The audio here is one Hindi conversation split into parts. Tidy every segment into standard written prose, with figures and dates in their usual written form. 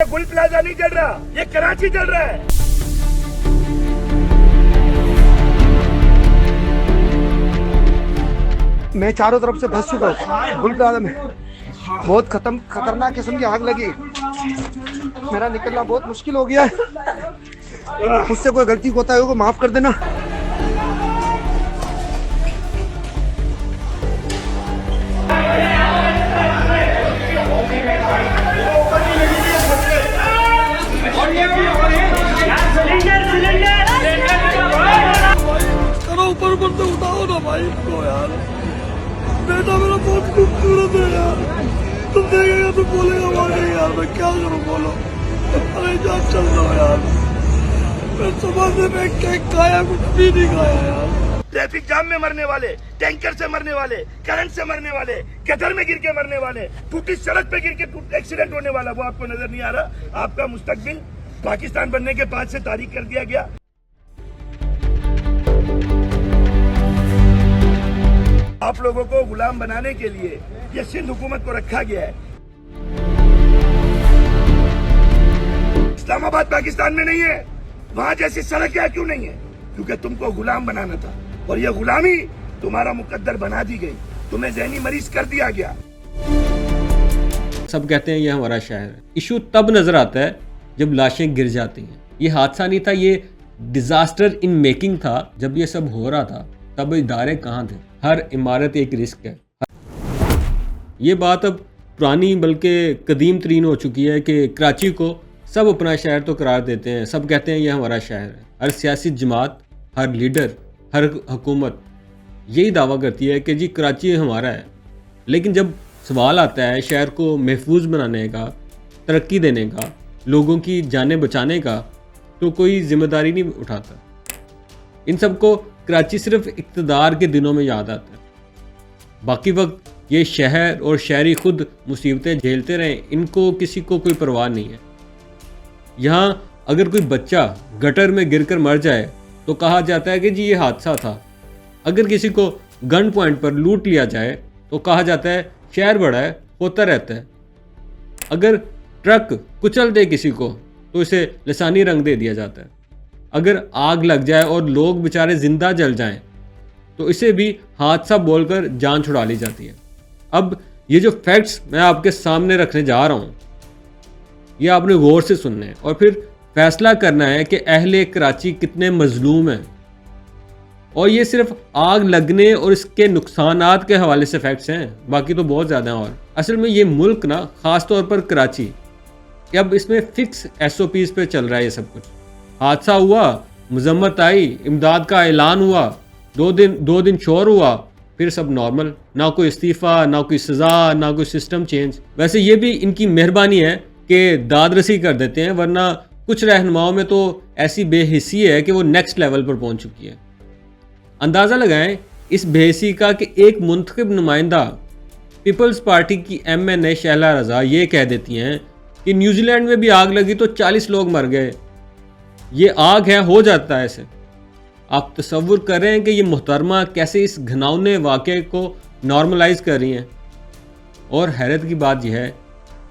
गुल प्लाजा नहीं चल रहा, ये कराची चल रहा है। मैं चारों तरफ से फंस चुका हूँ गुल प्लाजा में। बहुत खतरनाक किस्म की आग लगी। मेरा निकलना बहुत मुश्किल हो गया है। मुझसे कोई गलती होता है को माफ कर देना। ऊपर ऊपर से उठाओ ना भाई इसको यार। बेटा मेरा बहुत खूबसूरत है यार। तुम देखेगा तो बोलेगा वाले यार मैं क्या करूँ बोलो। अरे जान चल रहा हूँ यार। मैं सुबह से मैं केक खाया कुछ भी नहीं खाया यार। ट्रैफिक जाम में मरने वाले, टैंकर से मरने वाले, करंट से मरने वाले, गटर में गिर के मरने वाले, टूटी सड़क पे गिर के एक्सीडेंट होने वाला, वो आपको नजर नहीं आ रहा। आपका मुस्तकबिल पाकिस्तान बनने के बाद से तारीख कर दिया गया। आप लोगों को गुलाम बनाने के लिए ये सिंध हुकूमत को रखा गया है। इस्लामाबाद पाकिस्तान में नहीं है, वहां जैसी सड़क क्यों नहीं है? क्योंकि तुमको गुलाम बनाना था और ये गुलामी तुम्हारा मुकद्दर बना दी गई, तुम्हें ज़हनी मरीज कर दिया गया। सब कहते हैं ये हमारा शहर है। इशू तब नजर आता है जब लाशें गिर जाती हैं। ये हादसा नहीं था, ये डिजास्टर इन मेकिंग था। जब ये सब हो रहा था तब इदारे कहाँ थे? हर इमारत एक रिस्क है। ये बात अब पुरानी बल्कि कदीम तरीन हो चुकी है कि कराची को सब अपना शहर तो करार देते हैं। सब कहते हैं ये हमारा शहर है। हर सियासी जमात, हर लीडर, हर हुकूमत यही दावा करती है कि जी कराची हमारा है। लेकिन जब सवाल आता है शहर को महफूज बनाने का, तरक्की देने का, लोगों की जानें बचाने का, तो कोई जिम्मेदारी नहीं उठाता। इन सबको कराची सिर्फ इक़्तिदार के दिनों में याद आता है। बाकी वक्त ये शहर और शहरी खुद मुसीबतें झेलते रहें, इनको किसी को कोई परवाह नहीं है। यहाँ अगर कोई बच्चा गटर में गिरकर मर जाए तो कहा जाता है कि जी ये हादसा था। अगर किसी को गन पॉइंट पर लूट लिया जाए तो कहा जाता है शहर बड़ा है, होता रहता है। अगर ट्रक कुचल दे किसी को तो इसे लसानी रंग दे दिया जाता है। अगर आग लग जाए और लोग बेचारे जिंदा जल जाएं तो इसे भी हादसा बोलकर जान छुड़ा ली जाती है। अब ये जो फैक्ट्स मैं आपके सामने रखने जा रहा हूँ, ये आपने गौर से सुनने हैं और फिर फैसला करना है कि अहले कराची कितने मजलूम हैं। और ये सिर्फ आग लगने और इसके नुकसानात के हवाले से फैक्ट्स हैं, बाकी तो बहुत ज़्यादा हैं। और असल में ये मुल्क ना, ख़ास तौर पर कराची, अब इसमें फिक्स SOPs पे चल रहा है ये सब कुछ। हादसा हुआ, मजम्मत आई, इमदाद का ऐलान हुआ, दो दिन शोर हुआ, फिर सब नॉर्मल। ना कोई इस्तीफ़ा, ना कोई सज़ा, ना कोई सिस्टम चेंज। वैसे ये भी इनकी मेहरबानी है कि दादरसी कर देते हैं, वरना कुछ रहनुमाओं में तो ऐसी बेहिसी है कि वो नेक्स्ट लेवल पर पहुंच चुकी है। अंदाज़ा लगाएं इस बेहिसी का कि एक मुंतखब नुमाइंदा पीपल्स पार्टी की MNA शहला रज़ा ये कह देती हैं कि न्यूजीलैंड में भी आग लगी तो 40 लोग मर गए। ये आग है, हो जाता है ऐसे। आप तसव्वुर कर रहे हैं कि ये मोहतरमा कैसे इस घिनौने वाक़े को नॉर्मलाइज कर रही हैं। और हैरत की बात यह है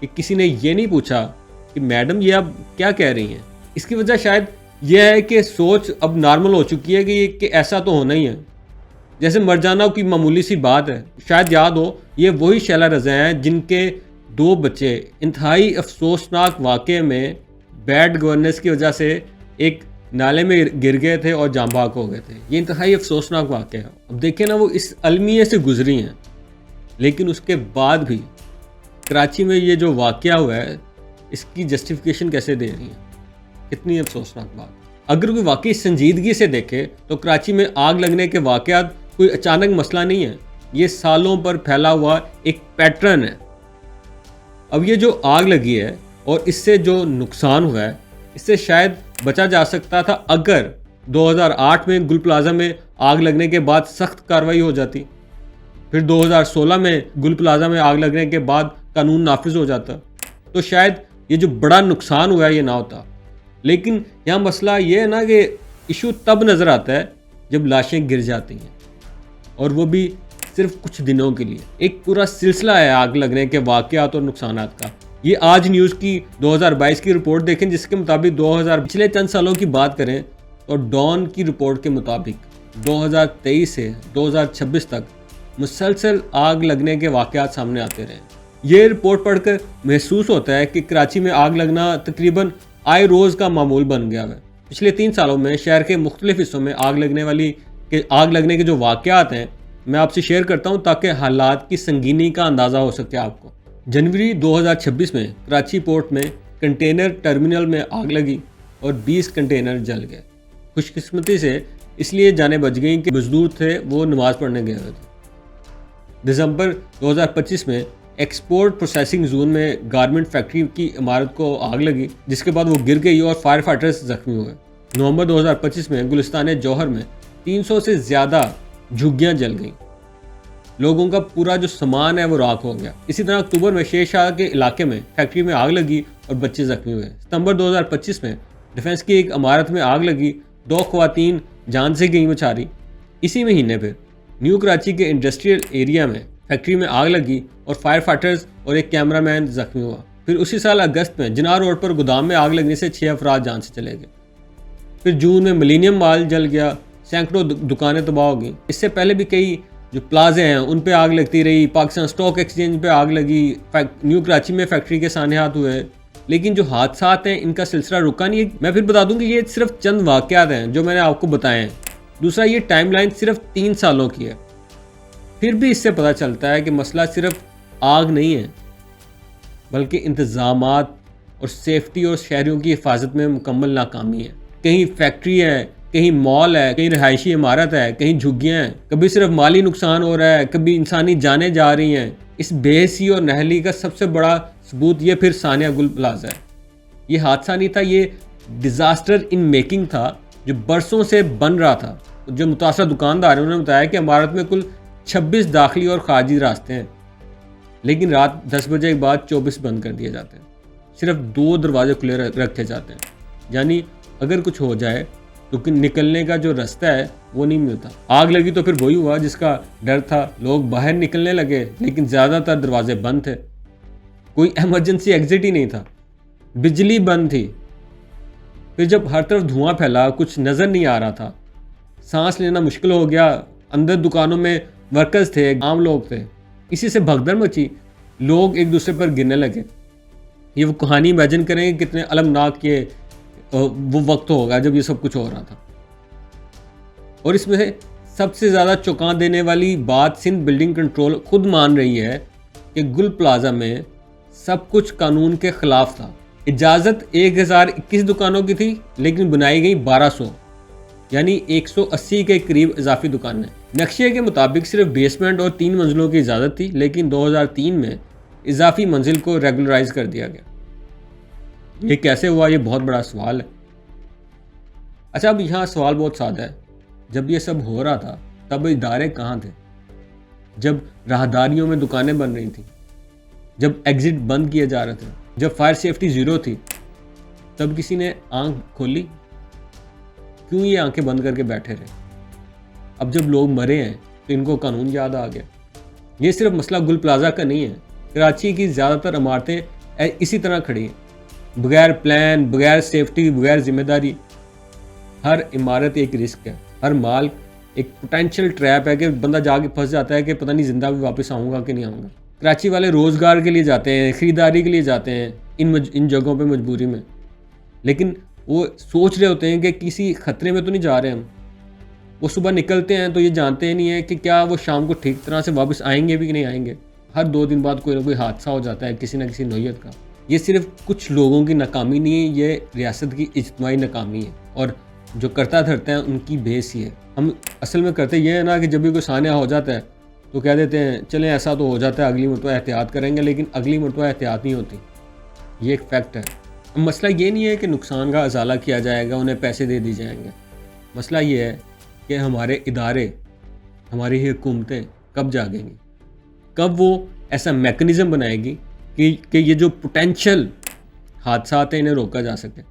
कि किसी ने ये नहीं पूछा कि मैडम ये आप क्या कह रही हैं। इसकी वजह शायद यह है कि सोच अब नॉर्मल हो चुकी है कि ऐसा तो होना ही है, जैसे मर जाना कोई मामूली सी बात है। शायद याद हो, ये वही शैला रज़ा हैं जिनके 2 बच्चे इंतहाई अफसोसनाक वाक़े में बैड गवर्नेंस की वजह से एक नाले में गिर गए थे और जाँ बाग हो गए थे। ये इंतहाई अफसोसनाक वाक़या है। अब देखें ना, वो इस अलमिये से गुजरी हैं, लेकिन उसके बाद भी कराची में ये जो वाक़या हुआ है इसकी जस्टिफिकेशन कैसे दे रही हैं। कितनी अफसोसनाक बात। अगर कोई वाकई संजीदगी से देखे तो कराची में आग लगने के वाक़यात कोई अचानक मसला नहीं है, ये सालों पर फैला हुआ एक पैटर्न है। अब ये जो आग लगी है और इससे जो नुकसान हुआ है, इससे शायद बचा जा सकता था अगर 2008 में गुल प्लाजा में आग लगने के बाद सख्त कार्रवाई हो जाती, फिर 2016 में गुल प्लाजा में आग लगने के बाद कानून नाफिज हो जाता, तो शायद ये जो बड़ा नुकसान हुआ है ये ना होता। लेकिन यहाँ मसला ये है ना कि इशू तब नज़र आता है जब लाशें गिर जाती हैं, और वो भी सिर्फ कुछ दिनों के लिए। एक पूरा सिलसिला है आग लगने के वाक़यात और नुकसानात का। ये आज न्यूज़ की 2022 की रिपोर्ट देखें, जिसके मुताबिक पिछले चंद सालों की बात करें तो डॉन की रिपोर्ट के मुताबिक 2023 से 2026 तक मुसलसल आग लगने के वाक़यात सामने आते रहे। ये रिपोर्ट पढ़कर महसूस होता है कि कराची में आग लगना तकरीबन आए रोज़ का मामूल बन गया है। पिछले 3 सालों में शहर के मुख्तलिफ हिस्सों में आग लगने के जो वाक़यात हैं मैं आपसे शेयर करता हूँ, ताकि हालात की संगीनी का अंदाज़ा हो सके आपको। जनवरी 2026 में कराची पोर्ट में कंटेनर टर्मिनल में आग लगी और 20 कंटेनर जल गए। खुशकिस्मती से इसलिए जाने बच गई कि मजदूर थे वो नमाज पढ़ने गए हुए थे। दिसंबर 2025 में एक्सपोर्ट प्रोसेसिंग जोन में गारमेंट फैक्ट्री की इमारत को आग लगी, जिसके बाद वो गिर गई और फायर फाइटर्स जख्मी हुए। नवंबर 2025 में गुलिस्तान जौहर में 300 से ज़्यादा झुग्गियाँ जल गईं। लोगों का पूरा जो सामान है वो राख हो गया। इसी तरह अक्टूबर में शेरशाह के इलाके में फैक्ट्री में आग लगी और बच्चे जख्मी हुए। सितंबर 2025 में डिफेंस की एक इमारत में आग लगी, 2 ख़वातीन जान से गई बेचारी। इसी महीने फिर न्यू कराची के इंडस्ट्रियल एरिया में फैक्ट्री में आग लगी और फायर फाइटर्स और एक कैमरामैन जख्मी हुआ। फिर उसी साल अगस्त में जिनार रोड पर गोदाम में आग लगने से 6 अफराद जान से चले गए। फिर जून में मिलेनियम मॉल जल गया, सैकड़ों दुकानें तबाह हो गई। इससे पहले भी कई जो प्लाजे हैं उन पे आग लगती रही। पाकिस्तान स्टॉक एक्सचेंज पे आग लगी, न्यू कराची में फैक्ट्री के सानियात हुए। लेकिन जो हादसात हैं इनका सिलसिला रुका नहीं है। मैं फिर बता दूं कि ये सिर्फ चंद वाक़यात हैं जो मैंने आपको बताए हैं। दूसरा, ये टाइमलाइन सिर्फ 3 सालों की है। फिर भी इससे पता चलता है कि मसला सिर्फ आग नहीं है, बल्कि इंतज़ामात और सेफ्टी और शहरियों की हिफाजत में मुकम्मल नाकामी है। कहीं फैक्ट्री है, कहीं मॉल है, कहीं रहायशी इमारत है, कहीं झुग्गियाँ हैं। कभी सिर्फ माली नुकसान हो रहा है, कभी इंसानी जानें जा रही हैं। इस बेहसी और नहली का सबसे बड़ा सबूत ये फिर सानिया गुल प्लाजा है। ये हादसा नहीं था, ये डिज़ास्टर इन मेकिंग था जो बरसों से बन रहा था। जो मुतासर दुकानदार हैं उन्होंने बताया कि इमारत में कुल 26 दाखिली और खारजी रास्ते हैं, लेकिन रात 10 बजे के बाद 24 बंद कर दिए जाते हैं। सिर्फ 2 दरवाजे खुले रखे जाते हैं, यानी अगर कुछ हो जाए तो निकलने का जो रास्ता है वो नहीं मिलता। आग लगी तो फिर वही हुआ जिसका डर था। लोग बाहर निकलने लगे, लेकिन ज़्यादातर दरवाजे बंद थे। कोई इमरजेंसी एग्जिट ही नहीं था। बिजली बंद थी। फिर जब हर तरफ धुआं फैला, कुछ नज़र नहीं आ रहा था, सांस लेना मुश्किल हो गया। अंदर दुकानों में वर्कर्स थे, आम लोग थे। इसी से भगदड़ मची, लोग एक दूसरे पर गिरने लगे। ये वो कहानी इमेजिन करें कि कितने अलमनाक ये वो वक्त होगा जब ये सब कुछ हो रहा था। और इसमें सबसे ज़्यादा चौंका देने वाली बात सिंध बिल्डिंग कंट्रोल खुद मान रही है कि गुल प्लाजा में सब कुछ कानून के ख़िलाफ़ था। इजाज़त 1021 दुकानों की थी, लेकिन बनाई गई 1200, यानी 180 के करीब इजाफी दुकानें। नक्शे के मुताबिक सिर्फ बेसमेंट और 3 मंजिलों की इजाज़त थी, लेकिन 2003 में इजाफी मंजिल को रेगुलराइज कर दिया गया। ये कैसे हुआ, ये बहुत बड़ा सवाल है। अच्छा, अब यहाँ सवाल बहुत सादा है। जब ये सब हो रहा था तब इदारे कहाँ थे? जब राहदारियों में दुकानें बन रही थी, जब एग्जिट बंद किए जा रहे थे, जब फायर सेफ्टी ज़ीरो थी, तब किसी ने आंख खोली? क्यों ये आंखें बंद करके बैठे रहे? अब जब लोग मरे हैं तो इनको कानून याद आ गया। ये सिर्फ मसला गुल प्लाजा का नहीं है। कराची की ज़्यादातर इमारतें इसी तरह खड़ी हैं, बगैर प्लान, बगैर सेफ्टी, बगैर जिम्मेदारी। हर इमारत एक रिस्क है, हर माल एक पोटेंशियल ट्रैप है कि बंदा जाके फंस जाता है कि पता नहीं जिंदा भी वापस आऊँगा कि नहीं आऊँगा। कराची वाले रोज़गार के लिए जाते हैं, ख़रीदारी के लिए जाते हैं इन जगहों पे मजबूरी में, लेकिन वो सोच रहे होते हैं कि किसी ख़तरे में तो नहीं जा रहे हम। वो सुबह निकलते हैं तो ये जानते नहीं है कि क्या वो शाम को ठीक तरह से वापस आएंगे भी कि नहीं आएंगे। हर 2 दिन बाद कोई ना कोई हादसा हो जाता है किसी न किसी नौयत का। ये सिर्फ कुछ लोगों की नाकामी नहीं है, ये रियासत की इज्तिमाई नाकामी है, और जो करता धरते हैं उनकी बेसी है। हम असल में करते ये है ना कि जब भी कोई सानिया हो जाता है तो कह देते हैं चलें ऐसा तो हो जाता है, अगली मरतबा एहतियात करेंगे, लेकिन अगली मरतबा एहतियात नहीं होती। ये एक फैक्ट है। मसला ये नहीं है कि नुकसान का अजाला किया जाएगा, उन्हें पैसे दे दिए जाएंगे। मसला ये है कि हमारे इदारे, हमारी हुकूमतें कब जागेंगी, कब वो ऐसा मैकेनिज़्म बनाएगी कि ये जो पोटेंशियल हादसा हैं इन्हें रोका जा सके।